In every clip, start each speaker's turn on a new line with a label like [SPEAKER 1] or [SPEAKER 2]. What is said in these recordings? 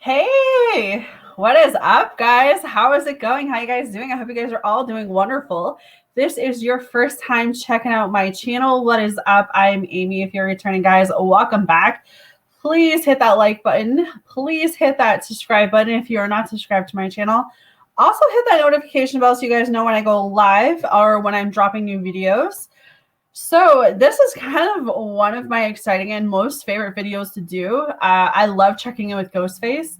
[SPEAKER 1] Hey, what is up, guys? How is it going? How you guys doing? I hope you guys are all doing wonderful. This is your first time checking out my channel. What is up? I'm Amy. If you're returning, guys, welcome back. Please hit that like button. Please hit that subscribe button if you are not subscribed to my channel. Also hit that notification bell so you guys know when I go live or when I'm dropping new videos. So this is kind of one of my exciting and most favorite videos to do. I love checking in with Ghostface.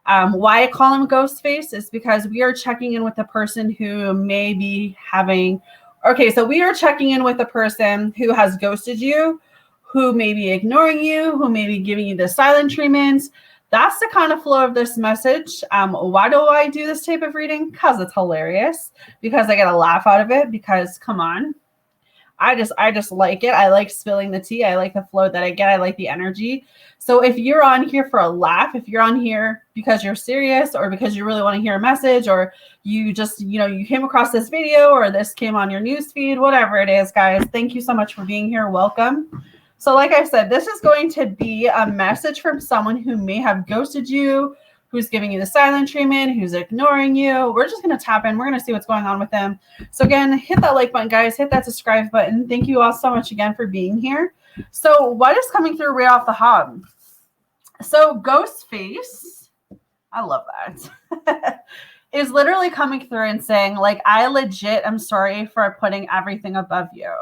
[SPEAKER 1] Why I call him Ghostface is because we are checking in with the person who may be having, okay, so we are checking in with the person who has ghosted you, who may be ignoring you, who may be giving you the silent treatment. That's the kind of flow of this message. Why do I do this type of reading? Because it's hilarious, because I get a laugh out of it, because come on. I just like it. I like spilling the tea. I like the flow that I get. I like the energy. So if you're on here for a laugh, if you're on here because you're serious or because you really want to hear a message, or you just, you came across this video or this came on your news feed, whatever it is, guys, thank you so much for being here. Welcome. So like I said, this is going to be a message from someone who may have ghosted you, who's giving you the silent treatment, who's ignoring you. We're just going to tap in. We're going to see what's going on with them. So again, hit that like button, guys. Hit that subscribe button. Thank you all so much again for being here. So what is coming through right off the hop? So Ghostface, I love that, is literally coming through and saying, like, I legit am sorry for putting everything above you.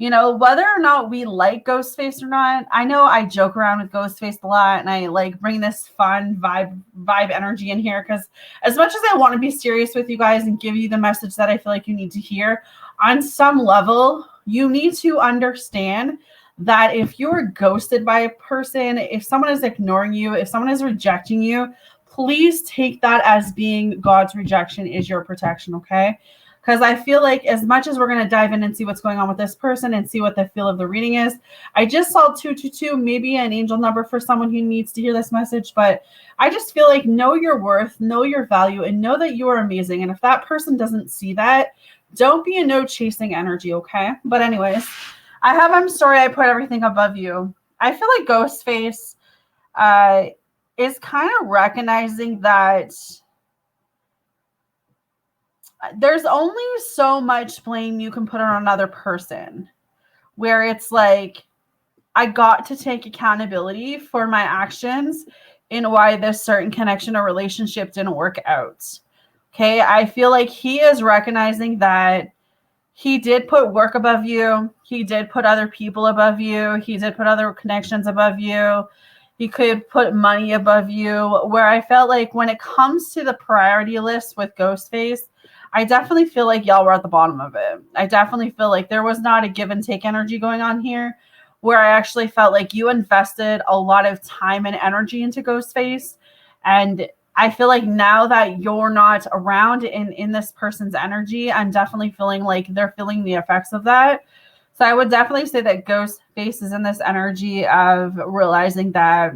[SPEAKER 1] Whether or not we like Ghostface or not, I know I joke around with Ghostface a lot and I like bring this fun vibe energy in here because as much as I want to be serious with you guys and give you the message that I feel like you need to hear, on some level, you need to understand that if you're ghosted by a person, if someone is ignoring you, if someone is rejecting you, please take that as being God's rejection is your protection, okay? Because I feel like as much as we're going to dive in and see what's going on with this person and see what the feel of the reading is, I just saw 222, maybe an angel number for someone who needs to hear this message. But I just feel like know your worth, know your value, and know that you are amazing. And if that person doesn't see that, don't be a no chasing energy, okay? But anyways, I'm sorry I put everything above you. I feel like Ghostface is kind of recognizing that there's only so much blame you can put on another person, where it's like, I got to take accountability for my actions in why this certain connection or relationship didn't work out. Okay. I feel like he is recognizing that he did put work above you. He did put other people above you. He did put other connections above you. He could put money above you, where I felt like when it comes to the priority list with Ghostface, I definitely feel like y'all were at the bottom of it. I definitely feel like there was not a give and take energy going on here, where I actually felt like you invested a lot of time and energy into Ghostface. And I feel like now that you're not around in this person's energy, I'm definitely feeling like they're feeling the effects of that. So I would definitely say that Ghostface is in this energy of realizing that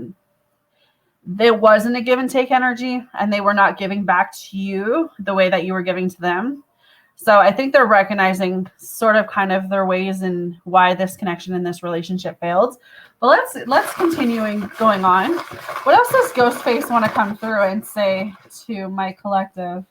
[SPEAKER 1] there wasn't a give and take energy and they were not giving back to you the way that you were giving to them. So I think they're recognizing sort of kind of their ways and why this connection in this relationship failed. But let's continuing going on. What else does Ghostface want to come through and say to my collective?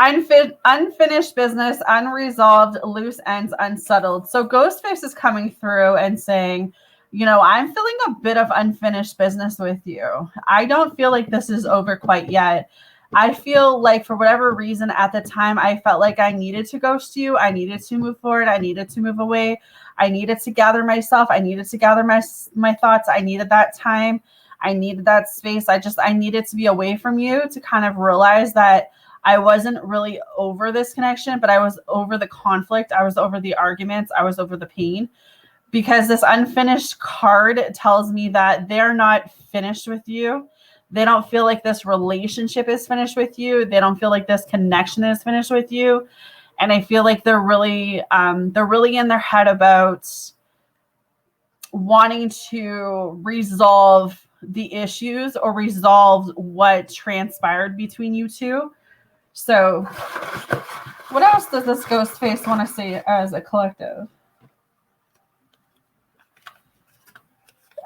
[SPEAKER 1] Unfinished business, unresolved, loose ends, unsettled. So Ghostface is coming through and saying, I'm feeling a bit of unfinished business with you. I don't feel like this is over quite yet. I feel like for whatever reason at the time, I felt like I needed to ghost you. I needed to move forward. I needed to move away. I needed to gather myself. I needed to gather my thoughts. I needed that time. I needed that space. I needed to be away from you to kind of realize that I wasn't really over this connection, but I was over the conflict. I was over the arguments. I was over the pain. Because this unfinished card tells me that they're not finished with you. They don't feel like this relationship is finished with you. They don't feel like this connection is finished with you. And I feel like they're really in their head about wanting to resolve the issues or resolve what transpired between you two. So what else does this Ghostface want to say as a collective?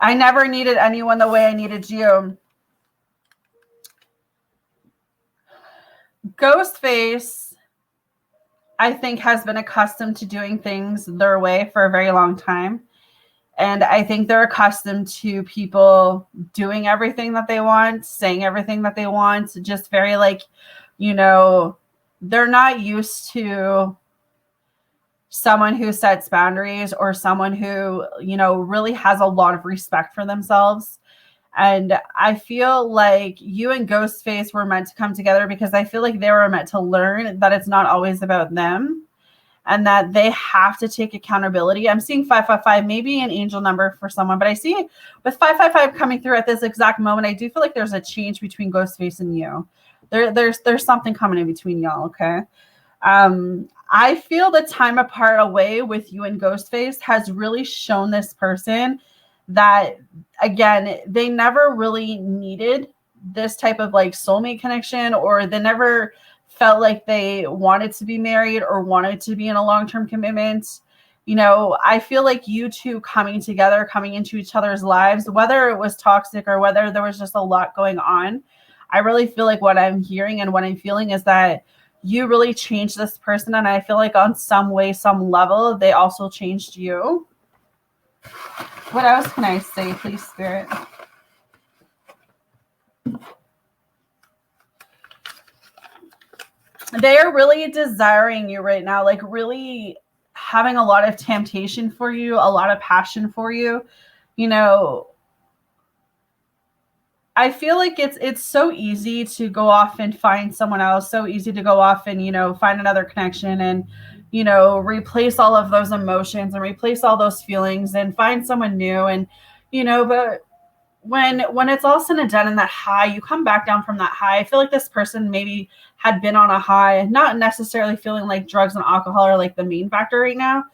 [SPEAKER 1] I never needed anyone the way I needed you. Ghostface, I think, has been accustomed to doing things their way for a very long time. And I think they're accustomed to people doing everything that they want, saying everything that they want, just very like, you know, they're not used to someone who sets boundaries or someone who, you know, really has a lot of respect for themselves. And I feel like you and Ghostface were meant to come together because I feel like they were meant to learn that it's not always about them and that they have to take accountability. I'm seeing 555, maybe an angel number for someone, but I see with 555 coming through at this exact moment, I do feel like there's a change between Ghostface and you. There's something coming in between y'all, okay? I feel the time apart away with you and Ghostface has really shown this person that, again, they never really needed this type of like soulmate connection, or they never felt like they wanted to be married or wanted to be in a long-term commitment. You know, I feel like you two coming together, coming into each other's lives, whether it was toxic or whether there was just a lot going on, I really feel like what I'm hearing and what I'm feeling is that you really changed this person. And I feel like on some way, some level, they also changed you. What else can I say, please, Spirit? They are really desiring you right now, like really having a lot of temptation for you, a lot of passion for you. You know, I feel like it's so easy to go off and find someone else, so easy to go off and, you know, find another connection and, you know, replace all of those emotions and replace all those feelings and find someone new. And, you know, but when it's all said and done in that high, you come back down from that high. I feel like this person maybe had been on a high, not necessarily feeling like drugs and alcohol are like the main factor right now,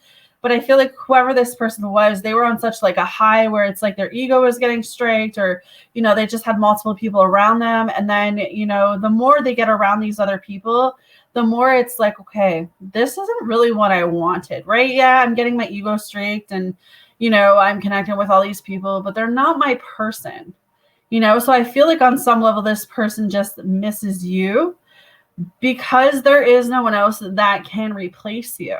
[SPEAKER 1] but I feel like whoever this person was, they were on such like a high where it's like their ego was getting stroked, or, you know, they just had multiple people around them. And then, you know, the more they get around these other people, the more it's like, okay, this isn't really what I wanted, right? Yeah, I'm getting my ego stroked and, you know, I'm connecting with all these people, but they're not my person, you know? So I feel like on some level, this person just misses you because there is no one else that can replace you.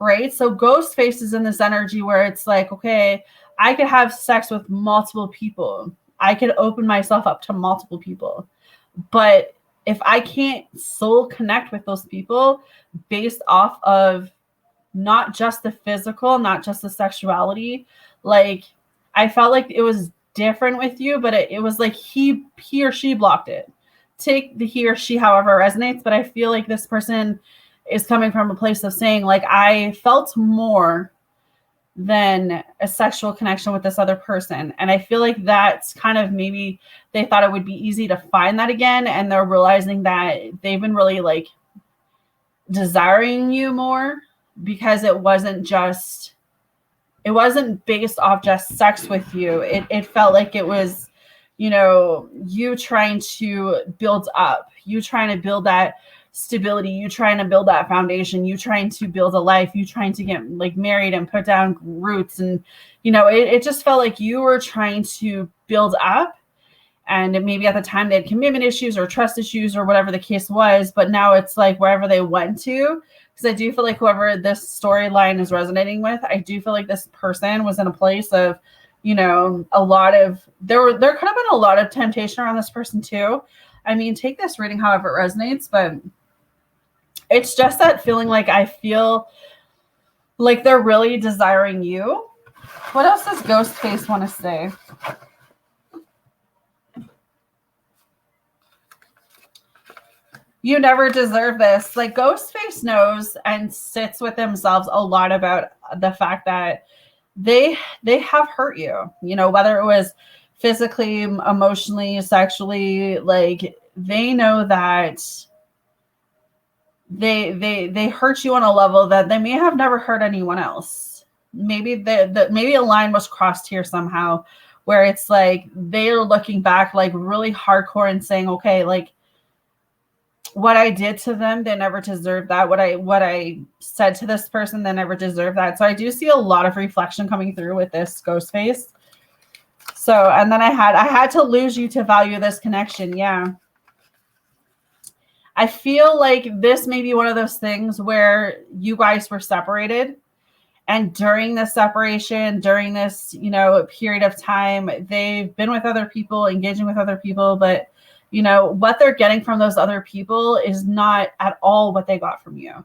[SPEAKER 1] Right? So Ghostface is in this energy where it's like, okay, I could have sex with multiple people. I could open myself up to multiple people. But if I can't soul connect with those people based off of not just the physical, not just the sexuality, like I felt like it was different with you, but it was like he or she blocked it. Take the he or she however resonates, but I feel like this person is coming from a place of saying, like, I felt more than a sexual connection with this other person. And I feel like that's kind of maybe they thought it would be easy to find that again. And they're realizing that they've been really like desiring you more because it wasn't based off just sex with you. It felt like it was, you know, you trying to build up, you trying to build that stability, you trying to build that foundation, you trying to build a life, you trying to get like married and put down roots. And, you know, it just felt like you were trying to build up. And maybe at the time they had commitment issues or trust issues or whatever the case was. But now it's like wherever they went to, because I do feel like whoever this storyline is resonating with, I do feel like this person was in a place of, you know, a lot of, there could have been a lot of temptation around this person too. I mean, take this reading however it resonates, but it's just that feeling like I feel like they're really desiring you. What else does Ghostface want to say? You never deserve this. Like Ghostface knows and sits with themselves a lot about the fact that they have hurt you, you know, whether it was physically, emotionally, sexually, like they know that they hurt you on a level that they may have never hurt anyone else. Maybe maybe a line was crossed here somehow where it's like they're looking back like really hardcore and saying, okay, like what I did to them, they never deserved that. What I said to this person, they never deserved that. So I do see a lot of reflection coming through with this Ghostface. So, and then I had to lose you to value this connection. Yeah. I feel like this may be one of those things where you guys were separated. And during this separation, during this, period of time, they've been with other people, engaging with other people, but what they're getting from those other people is not at all what they got from you.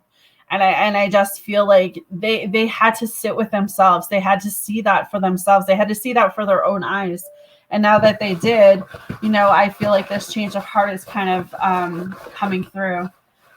[SPEAKER 1] And I just feel like they had to sit with themselves. They had to see that for themselves. They had to see that for their own eyes. And now that they did, I feel like this change of heart is kind of coming through.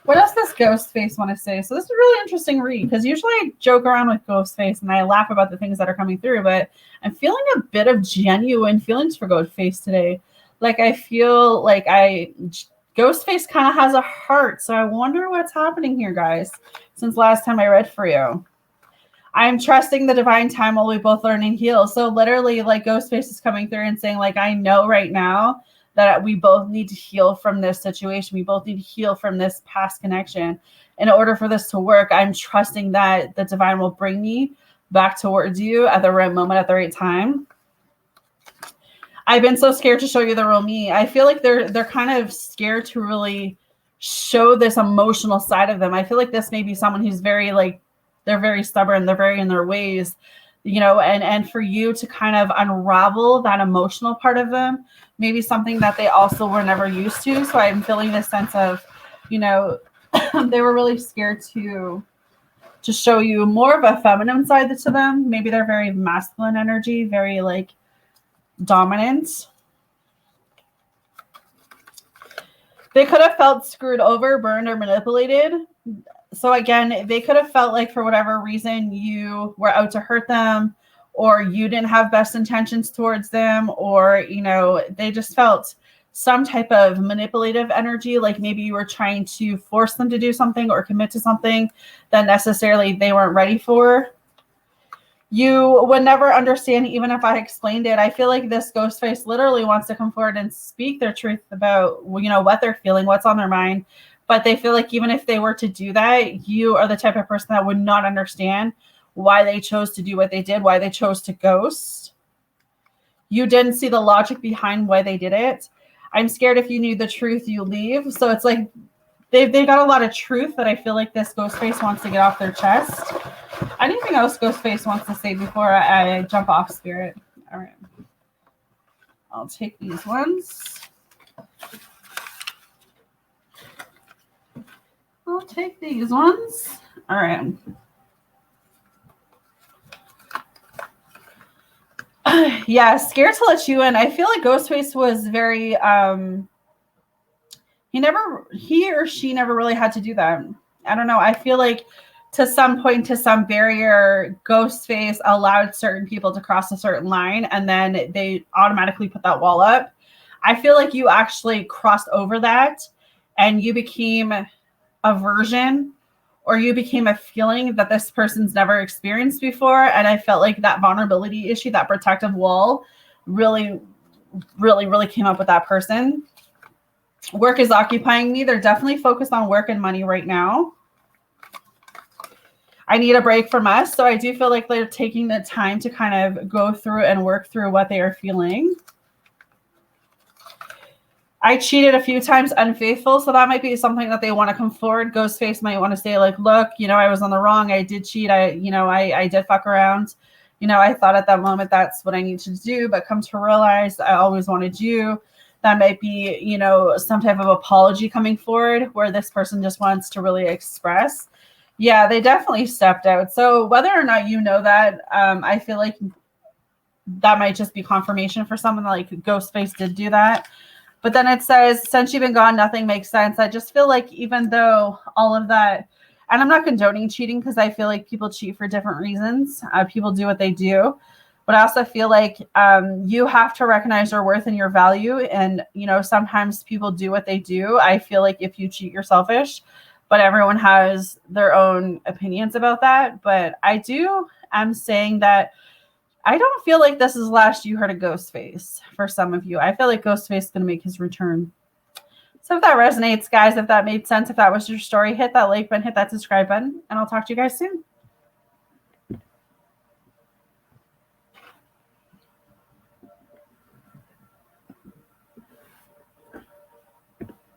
[SPEAKER 1] What else does Ghostface want to say? So this is a really interesting read, because usually I joke around with Ghostface and I laugh about the things that are coming through, but I'm feeling a bit of genuine feelings for Ghostface today. Like, I feel like Ghostface kind of has a heart. So I wonder what's happening here, guys, since last time I read for you. I'm trusting the divine time while we both learn and heal. So literally, like, Ghostface is coming through and saying, like, I know right now that we both need to heal from this situation. We both need to heal from this past connection. In order for this to work, I'm trusting that the divine will bring me back towards you at the right moment, at the right time. I've been so scared to show you the real me. I feel like they're kind of scared to really show this emotional side of them. I feel like this may be someone who's very, like, they're very stubborn. They're very in their ways, and for you to kind of unravel that emotional part of them, maybe something that they also were never used to. So I'm feeling this sense of, they were really scared to show you more of a feminine side to them. Maybe they're very masculine energy, very, like, dominant. They could have felt screwed over, burned, or manipulated. So again, they could have felt like for whatever reason you were out to hurt them, or you didn't have best intentions towards them, or, they just felt some type of manipulative energy. Like maybe you were trying to force them to do something or commit to something that necessarily they weren't ready for. You would never understand even if I explained it. I feel like this Ghostface literally wants to come forward and speak their truth about, what they're feeling, what's on their mind. But they feel like even if they were to do that, you are the type of person that would not understand why they chose to do what they did, why they chose to ghost. You didn't see the logic behind why they did it. I'm scared if you knew the truth, you leave. So it's like they got a lot of truth that I feel like this Ghostface wants to get off their chest. Anything else Ghostface wants to say before I jump off, Spirit? All right. I'll take these ones. I'll take these ones. All right. Yeah, scared to let you in. I feel like Ghostface was very he or she never really had to do that. I don't know. I feel like to some point, to some barrier, Ghostface allowed certain people to cross a certain line, and then they automatically put that wall up. I feel like you actually crossed over that, and you became a version, or you became a feeling that this person's never experienced before. And I felt like that vulnerability issue, that protective wall, really, really, really came up with that person. Work is occupying me. They're definitely focused on work and money right now. I need a break from us. So I do feel like they're taking the time to kind of go through and work through what they are feeling. I cheated a few times, unfaithful. So that might be something that they want to come forward. Ghostface might want to say, like, look, I was on the wrong. I did cheat. I did fuck around. I thought at that moment that's what I need to do, but come to realize I always wanted you. That might be, some type of apology coming forward where this person just wants to really express. Yeah, they definitely stepped out. So whether or not you know that, I feel like that might just be confirmation for someone, like Ghostface did do that. But then it says, since you've been gone, nothing makes sense. I just feel like even though all of that, and I'm not condoning cheating because I feel like people cheat for different reasons. People do what they do. But I also feel like you have to recognize your worth and your value. And, sometimes people do what they do. I feel like if you cheat, you're selfish. But everyone has their own opinions about that. But I'm saying that I don't feel like this is the last you heard of Ghostface for some of you. I feel like Ghostface is going to make his return. So if that resonates, guys, if that made sense, if that was your story, hit that like button, hit that subscribe button, and I'll talk to you guys soon.